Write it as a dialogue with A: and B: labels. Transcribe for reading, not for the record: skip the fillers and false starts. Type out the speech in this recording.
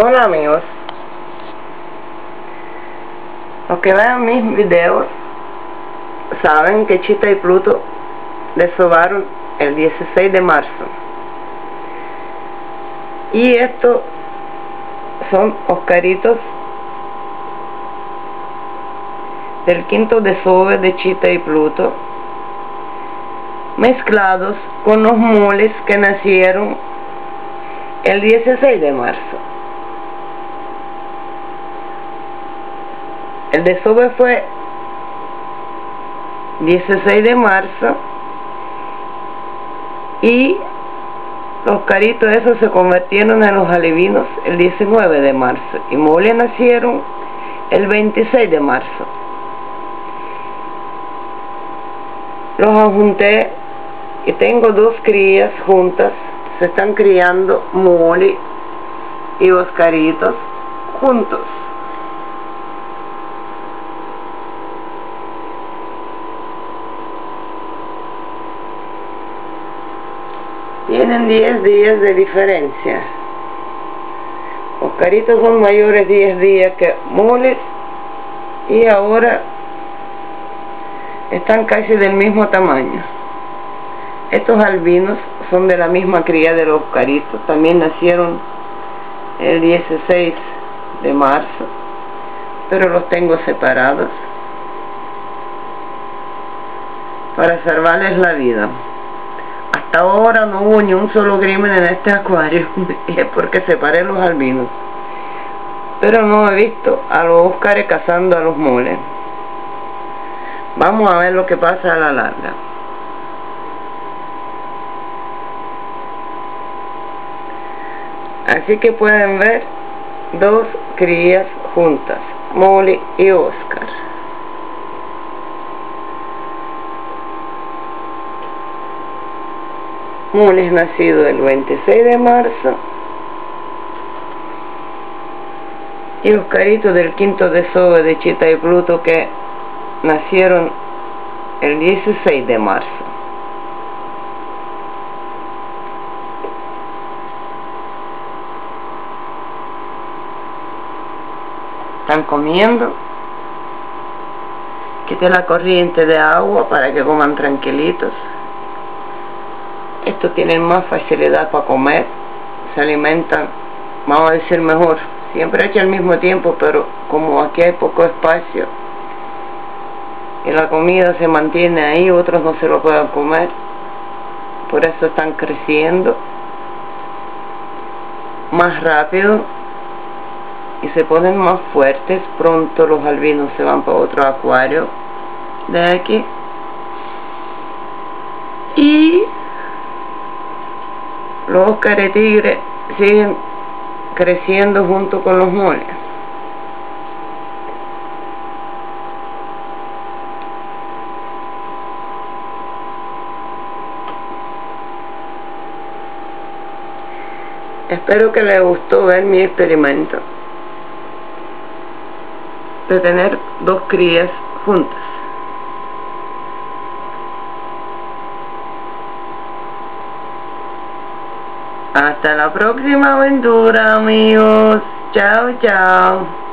A: Hola amigos, los que vean mis videos saben que Chita y Pluto desovaron el 16 de marzo y estos son Oscaritos del quinto desove de Chita y Pluto mezclados con los moles que nacieron el 16 de marzo. El desove fue 16 de marzo y los caritos esos se convirtieron en los alevinos el 19 de marzo y moles nacieron el 26 de marzo. Los adjunté y tengo dos crías juntas, se están criando mole y Oscaritos juntos. Tienen 10 días de diferencia. Oscaritos son mayores 10 días que moles y ahora están casi del mismo tamaño. Estos albinos son de la misma cría de los Oscaritos, también nacieron el 16 de marzo, pero los tengo separados para salvarles la vida. Hasta ahora no hubo ni un solo crimen en este acuario y es porque separé los albinos, pero no he visto a los Óscares cazando a los moles. Vamos a ver lo que pasa a la larga. Así que pueden ver dos crías juntas, Mole y Oscar. Mole es nacido el 26 de marzo y Oscarito del quinto desove de Chita y Pluto que nacieron el 16 de marzo. Están comiendo. Quité la corriente de agua para que coman tranquilitos. Estos tienen más facilidad para comer, se alimentan, vamos a decir mejor, siempre echa al mismo tiempo, pero como aquí hay poco espacio y la comida se mantiene ahí, otros no se lo pueden comer, por eso están creciendo más rápido y se ponen más fuertes. Pronto los albinos se van para otro acuario de aquí y los Óscares tigre siguen creciendo junto con los moles. Espero que les gustó ver mi experimento de tener dos crías juntas. Hasta la próxima aventura, amigos. Chao, chao.